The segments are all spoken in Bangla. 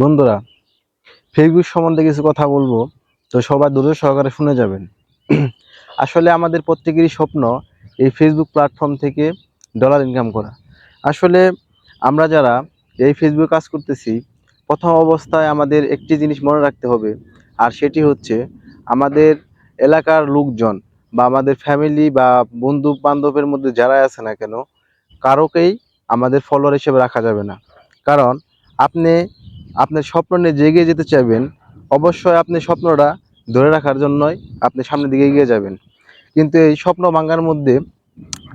বন্ধুরা, ফেসবুক সম্বন্ধে কিছু কথা বলবো, তো সবাই ধৈর্য সহকারে শুনে যাবেন। আসলে আমাদের প্রত্যেকেরই স্বপ্ন এই ফেসবুক প্ল্যাটফর্ম থেকে ডলার ইনকাম করা। আসলে আমরা যারা এই ফেসবুক কাজ করতেছি, প্রথম অবস্থায় আমাদের একটি জিনিস মনে রাখতে হবে, আর সেটি হচ্ছে আমাদের এলাকার লোকজন বা আমাদের ফ্যামিলি বা বন্ধু বান্ধবের মধ্যে যারা আছে না কেন, কারোকেই আমাদের ফলোয়ার হিসেবে রাখা যাবে না। কারণ আপনি আপনার স্বপ্ন নিয়ে যে এগিয়ে যেতে চাইবেন, অবশ্যই আপনি স্বপ্নটা ধরে রাখার জন্যই আপনি সামনের দিকে এগিয়ে যাবেন। কিন্তু এই স্বপ্ন ভাঙার মধ্যে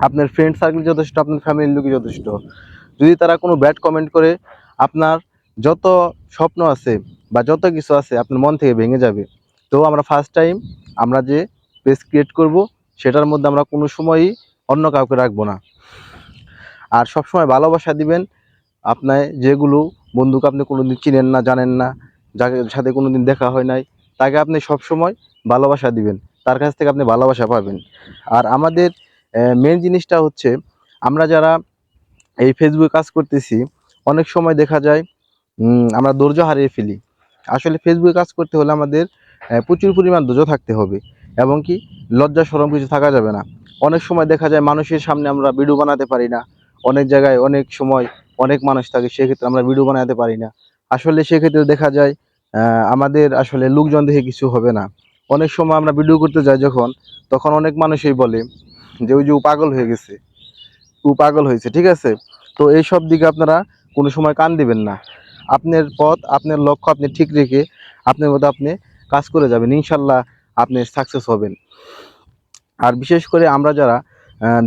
আপনার ফ্রেন্ড সার্কেল যথেষ্ট, আপনার ফ্যামিলির লোকই যথেষ্ট। যদি তারা কোনো ব্যাড কমেন্ট করে, আপনার যত স্বপ্ন আছে বা যত কিছু আছে আপনার মন থেকে ভেঙে যাবে। তো আমরা ফার্স্ট টাইম আমরা যে পেজ ক্রিয়েট করব, সেটার মধ্যে আমরা কোনো সময়ই অন্য কাউকে রাখবো না। আর সবসময় ভালোবাসা দিবেন। আপনার যেগুলো বন্ধুকে আপনি কোনোদিন চিনেন না, জানেন না, যাকে সাথে কোনোদিন দেখা হয় নাই, তাকে আপনি সবসময় ভালোবাসা দিবেন। তার কাছ থেকে আপনি ভালোবাসা পাবেন। আর আমাদের মেন জিনিসটা হচ্ছে, আমরা যারা এই ফেসবুকে কাজ করতেছি, অনেক সময় দেখা যায় আমরা ধৈর্য হারিয়ে ফেলি। আসলে ফেসবুকে কাজ করতে হলে আমাদের প্রচুর পরিমাণ ধৈর্য থাকতে হবে, এবং কি লজ্জা শরম কিছু থাকা যাবে না। অনেক সময় দেখা যায় মানুষের সামনে আমরা ভিডিও বানাতে পারি না। অনেক জায়গায় অনেক সময় অনেক মানুষ থাকে, সেক্ষেত্রে আমরা ভিডিও বানাতে পারি না। আসলে সেক্ষেত্রে দেখা যায় আমাদের আসলে লোকজন দেখে কিছু হবে না। অনেক সময় আমরা ভিডিও করতে যাই যখন, তখন অনেক মানুষই বলে যে ওই যে ও পাগল হয়ে গেছে, ও পাগল হয়েছে। ঠিক আছে, তো এইসব দিকে আপনারা কোনো সময় কান দিবেন না। আপনার পথ, আপনার লক্ষ্য আপনি ঠিক রেখে আপনার মতো আপনি কাজ করে যাবেন, ইনশাল্লাহ আপনি সাকসেস হবেন। আর বিশেষ করে আমরা যারা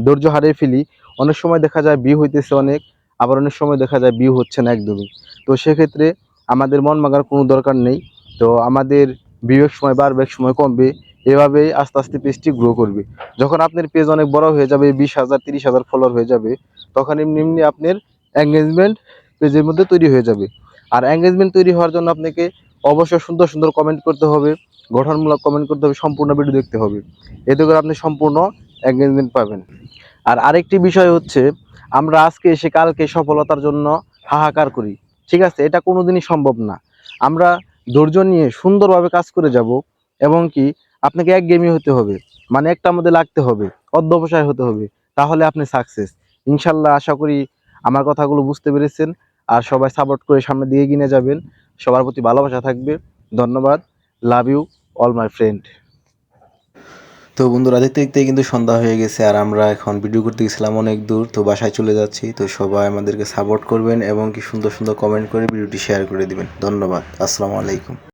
ধৈর্য হারিয়ে ফেলি, অনেক সময় দেখা যায় বিয়ে হইতেছে অনেক, আবার অনেক সময় দেখা যায় বিয়ে হচ্ছে না একদমই। তো সেক্ষেত্রে আমাদের মন মাগার কোনো দরকার নেই। তো আমাদের বিয়ের সময় বাড়বে, এক সময় কমবে, এভাবেই আস্তে আস্তে পেজটি গ্রো করবে। যখন আপনার পেজ অনেক বড় হয়ে যাবে, 20,000 30,000 ফলোয়ার হয়ে যাবে, তখন এমনি এমনি আপনার এঙ্গেজমেন্ট পেজের মধ্যে তৈরি হয়ে যাবে। আর এঙ্গেজমেন্ট তৈরি হওয়ার জন্য আপনাকে অবশ্যই সুন্দর সুন্দর কমেন্ট করতে হবে, গঠনমূলক কমেন্ট করতে হবে, সম্পূর্ণ ভিডিও দেখতে হবে। এতে করে আপনি সম্পূর্ণ এঙ্গেজমেন্ট পাবেন। আর আরেকটি বিষয় হচ্ছে, আমরা আজকে এসে কালকে সফলতার জন্য হাহাকার করি। ঠিক আছে, এটা কোনোদিনই সম্ভব না। আমরা ধৈর্য নিয়ে সুন্দরভাবে কাজ করে যাব, এবং কি আপনাকে একঘেয়েমি হতে হবে, মানে একটার মধ্যে লাগতে হবে, অধ্যবসায় হতে হবে, তাহলে আপনি সাকসেস। ইনশাল্লাহ আশা করি আমার কথাগুলো বুঝতে পেরেছেন। আর সবাই সাপোর্ট করে সামনে দিয়ে এগিয়ে যাবেন। সবার প্রতি ভালোবাসা থাকবে। ধন্যবাদ। Love you all my friend. তো বন্ধুরা, দেখতে দেখতে কিন্তু সন্ধ্যা হয়ে গেছে, আর আমরা এখন ভিডিও করতে গেছিলাম অনেক দূর, তো বাসায় চলে যাচ্ছি। তো সবাই আমাদেরকে সাপোর্ট করবেন এবং কি সুন্দর সুন্দর কমেন্ট করে ভিডিওটি শেয়ার করে দিবেন। ধন্যবাদ। আসসালামু আলাইকুম।